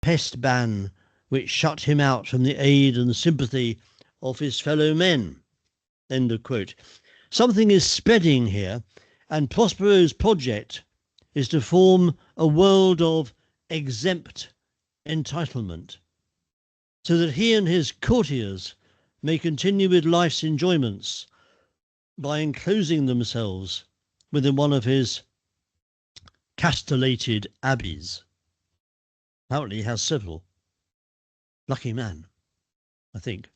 pest ban which shut him out from the aid and sympathy of his fellow men. End of quote. Something is spreading here, and Prospero's project is to form a world of exempt entitlement, so that he and his courtiers may continue with life's enjoyments by enclosing themselves within one of his castellated abbeys. Apparently he has several. Lucky man, I think.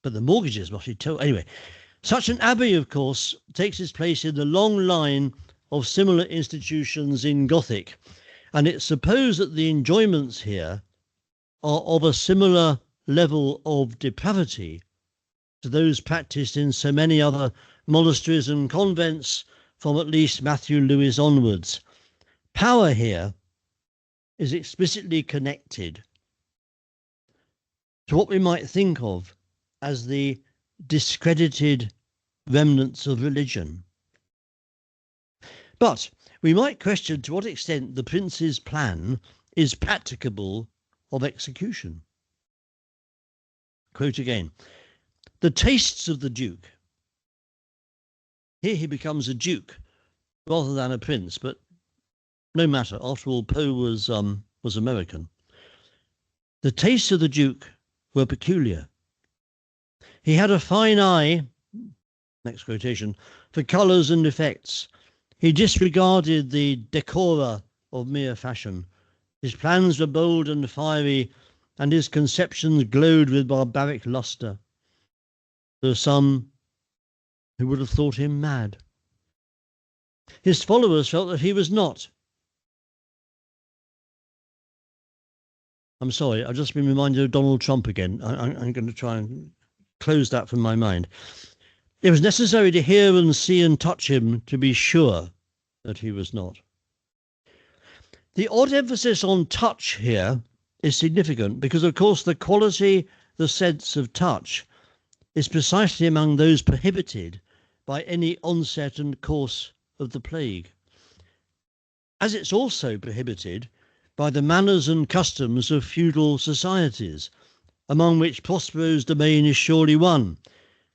But the mortgages must be told. Anyway, such an abbey, of course, takes its place in the long line of similar institutions in Gothic, and it's supposed that the enjoyments here are of a similar level of depravity to those practiced in so many other monasteries and convents from at least Matthew Lewis onwards. Power here is explicitly connected to what we might think of as the discredited remnants of religion. But we might question to what extent the prince's plan is practicable of execution. Quote again, "The tastes of the duke," here he becomes a duke rather than a prince, but no matter, after all, Poe was American. "The tastes of the duke were peculiar. He had a fine eye," next quotation, "for colours and effects. He disregarded the decora of mere fashion. His plans were bold and fiery, and his conceptions glowed with barbaric lustre. There are some who would have thought him mad. His followers felt that he was not." I'm sorry, I've just been reminded of Donald Trump again. I'm going to try and close that from my mind. "It was necessary to hear and see and touch him to be sure that he was not." The odd emphasis on touch here is significant because, of course, the quality, the sense of touch, is precisely among those prohibited by any onset and course of the plague, as it's also prohibited by the manners and customs of feudal societies, among which Prospero's domain is surely one.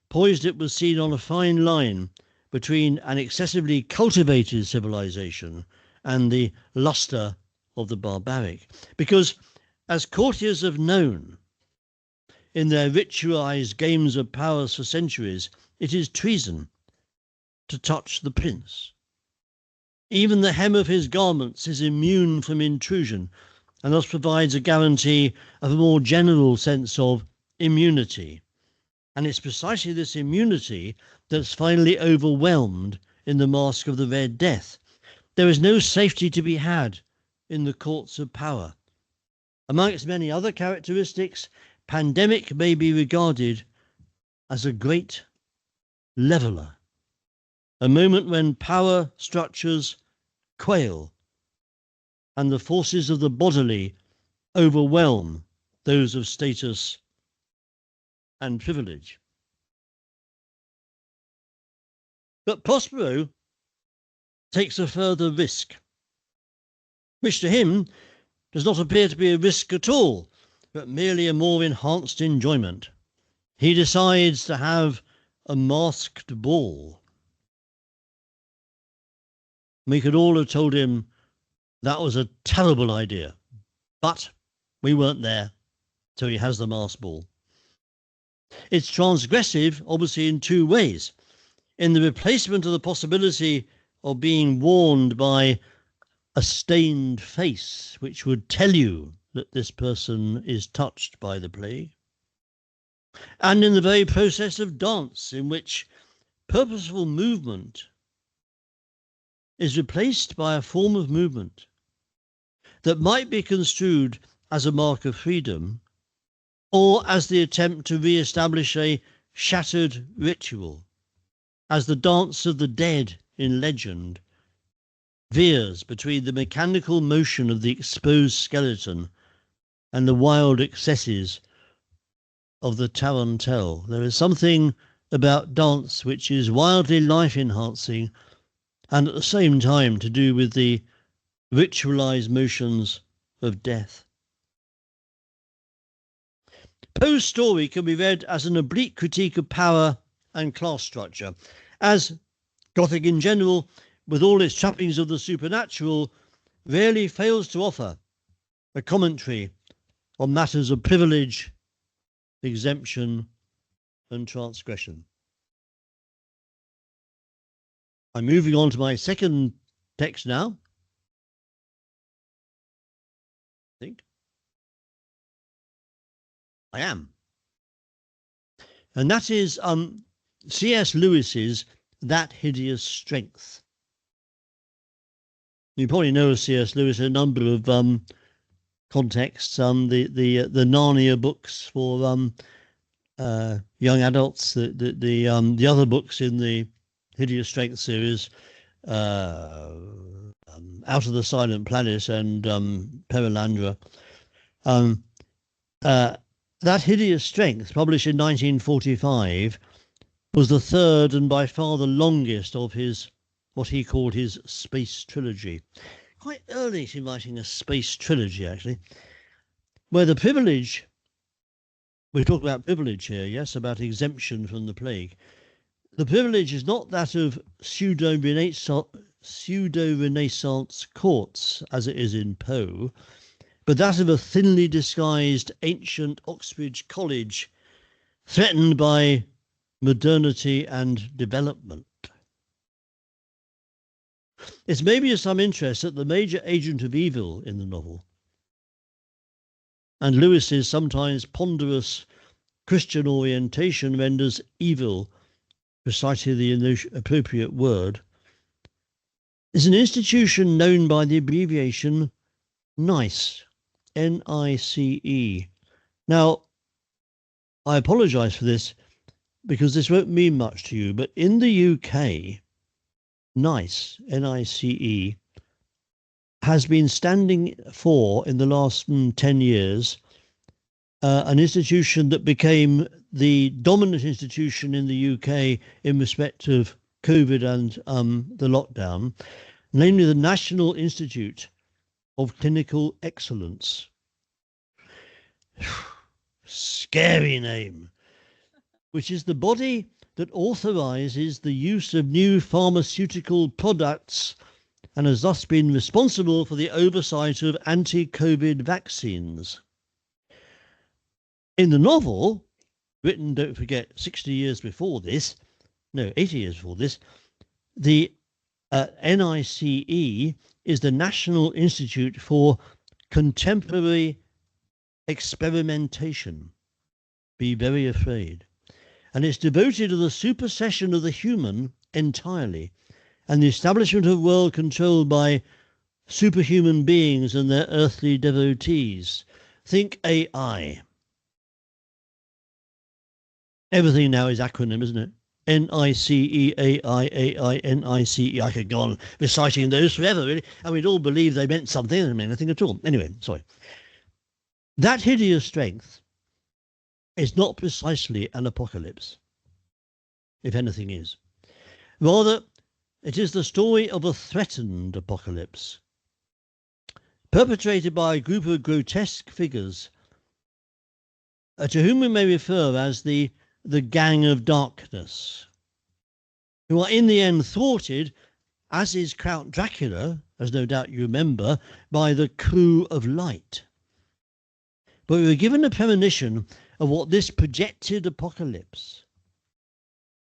Poised, it was seen, on a fine line between an excessively cultivated civilization and the lustre of the barbaric. Because, as courtiers have known in their ritualized games of powers for centuries, it is treason to touch the prince. Even the hem of his garments is immune from intrusion, and thus provides a guarantee of a more general sense of immunity. And it's precisely this immunity that's finally overwhelmed in the Masque of the Red Death. There is no safety to be had in the courts of power. Among its many other characteristics, pandemic may be regarded as a great leveller, a moment when power structures quail and the forces of the bodily overwhelm those of status and privilege. But Prospero takes a further risk, which to him does not appear to be a risk at all, but merely a more enhanced enjoyment. He decides to have a masked ball. We could all have told him that was a terrible idea, but we weren't there, so he has the masked ball. It's transgressive, obviously, in two ways. In the replacement of the possibility of being warned by a stained face, which would tell you that this person is touched by the plague, and in the very process of dance, in which purposeful movement is replaced by a form of movement that might be construed as a mark of freedom or as the attempt to re-establish a shattered ritual, as the dance of the dead in legend veers between the mechanical motion of the exposed skeleton and the wild excesses of the tarantelle. There is something about dance which is wildly life-enhancing and at the same time to do with the ritualized motions of death. Poe's story can be read as an oblique critique of power and class structure, as Gothic in general, with all its trappings of the supernatural, rarely fails to offer a commentary on matters of privilege, exemption, and transgression. I'm moving on to my second text now. I think I am. And that is C.S. Lewis's That Hideous Strength. You probably know C.S. Lewis in a number of contexts. The Narnia books for young adults. The other books in the Hideous Strength series, Out of the Silent Planet and Perelandra. That Hideous Strength, published in 1945, was the third and by far the longest of his, what he called his space trilogy. Quite early in writing a space trilogy, actually, where the privilege, we talk about privilege here, yes, about exemption from the plague. The privilege is not that of pseudo-Renaissance courts, as it is in Poe, but that of a thinly disguised ancient Oxbridge college threatened by modernity and development. It's maybe of some interest that the major agent of evil in the novel, and Lewis's sometimes ponderous Christian orientation renders evil precisely the appropriate word, is an institution known by the abbreviation NICE, N-I-C-E. Now, I apologise for this because this won't mean much to you, but in the UK, NICE, N-I-C-E, has been standing for, in the last 10 years, an institution that became the dominant institution in the UK in respect of COVID and the lockdown, namely the National Institute of Clinical Excellence. Scary name. Which is the body that authorises the use of new pharmaceutical products and has thus been responsible for the oversight of anti-COVID vaccines. In the novel, written, don't forget, 60 years before this, no, 80 years before this, the NICE is the National Institute for Contemporary Experimentation. Be very afraid. And it's devoted to the supersession of the human entirely, and the establishment of a world controlled by superhuman beings and their earthly devotees. Think AI. Everything now is acronym, isn't it? NICE, I could go on reciting those forever, really, and we'd all believe they meant something. They didn't mean anything at all. Anyway, sorry. That hideous strength is not precisely an apocalypse, if anything is. Rather, it is the story of a threatened apocalypse, perpetrated by a group of grotesque figures, to whom we may refer as the Gang of Darkness, who are in the end thwarted, as is Count Dracula, as no doubt you remember, by the Crew of Light. But we were given a premonition of what this projected apocalypse,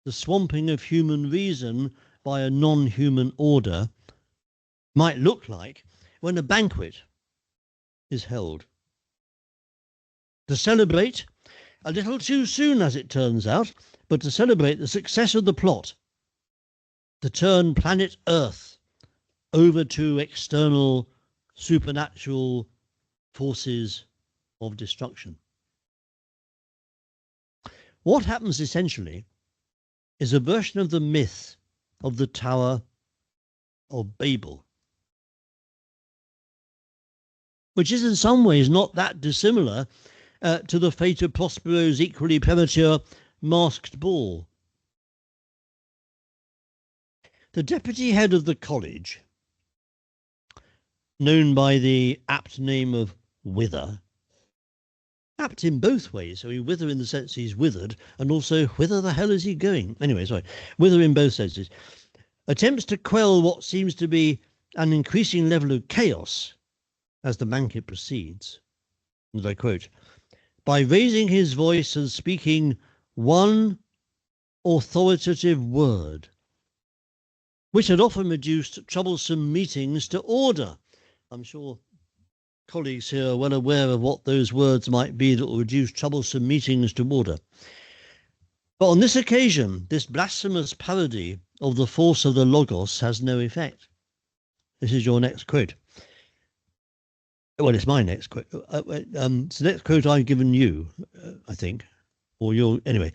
the swamping of human reason by a non-human order, might look like when a banquet is held. To celebrate, a little too soon as it turns out, but to celebrate the success of the plot, to turn planet Earth over to external supernatural forces of destruction. What happens essentially is a version of the myth of the Tower of Babel, which is in some ways not that dissimilar to the fate of Prospero's equally premature Masked Ball. The deputy head of the college, known by the apt name of Wither, apt in both ways. I mean, whither in the sense he's withered, and also whither the hell is he going? Anyway, sorry, whither in both senses. Attempts to quell what seems to be an increasing level of chaos as the banquet proceeds. And I quote, by raising his voice and speaking one authoritative word, which had often reduced troublesome meetings to order. I'm sure colleagues here are well aware of what those words might be that will reduce troublesome meetings to order. But on this occasion, this blasphemous parody of the force of the Logos has no effect. This is your next quote. Well, it's my next quote. It's the next quote I've given you, I think, or your anyway.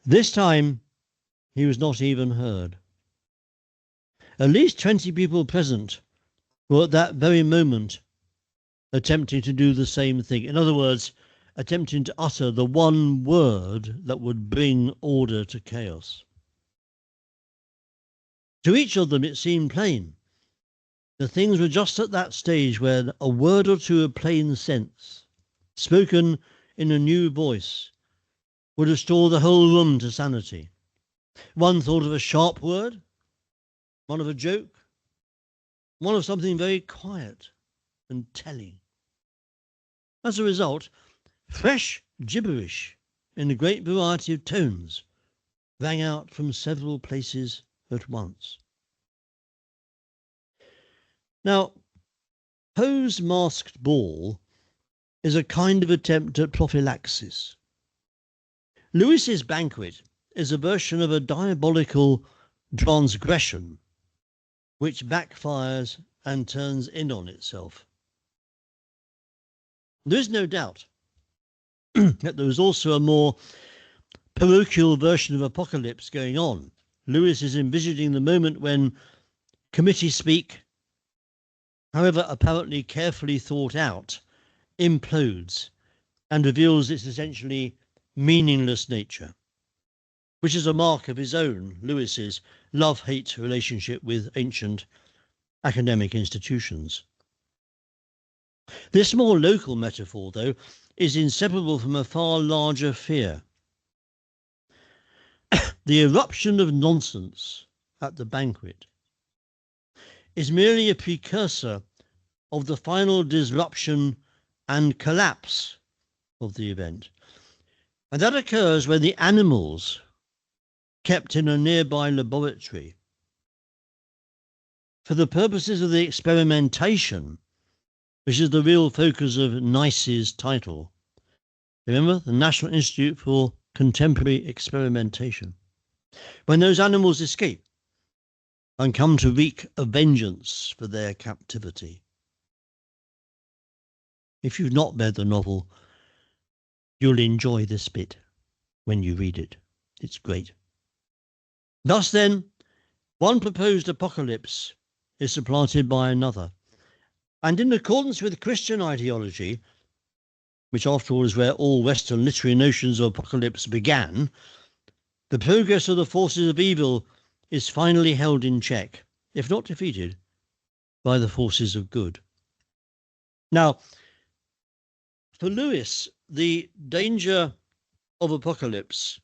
This time, he was not even heard. At least 20 people present were at that very moment attempting to do the same thing. In other words, attempting to utter the one word that would bring order to chaos. To each of them, it seemed plain. The things were just at that stage where a word or two of plain sense, spoken in a new voice, would restore the whole room to sanity. One thought of a sharp word, one of a joke, one of something very quiet and telling. As a result, fresh gibberish in a great variety of tones rang out from several places at once. Now, Poe's Masked Ball is a kind of attempt at prophylaxis. Lewis's Banquet is a version of a diabolical transgression which backfires and turns in on itself. There is no doubt that there is also a more parochial version of apocalypse going on. Lewis is envisaging the moment when committee speak, however apparently carefully thought out, implodes and reveals its essentially meaningless nature, which is a mark of his own, Lewis's, love-hate relationship with ancient academic institutions. This more local metaphor, though, is inseparable from a far larger fear. The eruption of nonsense at the banquet is merely a precursor of the final disruption and collapse of the event. And that occurs when the animals, kept in a nearby laboratory, for the purposes of the experimentation, which is the real focus of NICE's title. Remember, the National Institute for Contemporary Experimentation. When those animals escape and come to wreak a vengeance for their captivity. If you've not read the novel, you'll enjoy this bit when you read it. It's great. Thus then, one proposed apocalypse is supplanted by another. And in accordance with Christian ideology, which after all is where all Western literary notions of apocalypse began, the progress of the forces of evil is finally held in check, if not defeated, by the forces of good. Now, for Lewis, the danger of apocalypse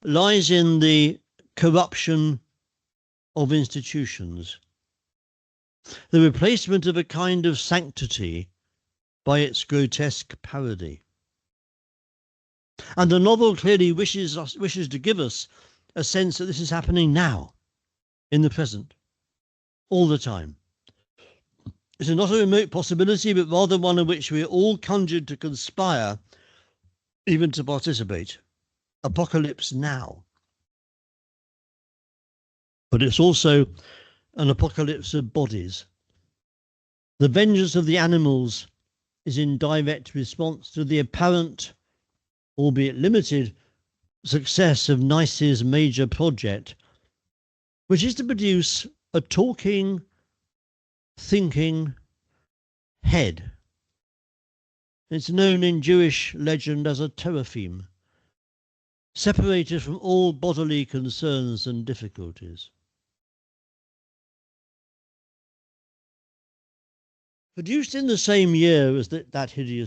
lies in the corruption of institutions, the replacement of a kind of sanctity by its grotesque parody. And the novel clearly wishes to give us a sense that this is happening now, in the present, all the time. It's not a remote possibility, but rather one in which we are all conjured to conspire, even to participate. Apocalypse now. But it's also an apocalypse of bodies. The vengeance of the animals is in direct response to the apparent, albeit limited, success of NICE's major project, which is to produce a talking, thinking head. It's known in Jewish legend as a teraphim, separated from all bodily concerns and difficulties. Produced in the same year as that hideous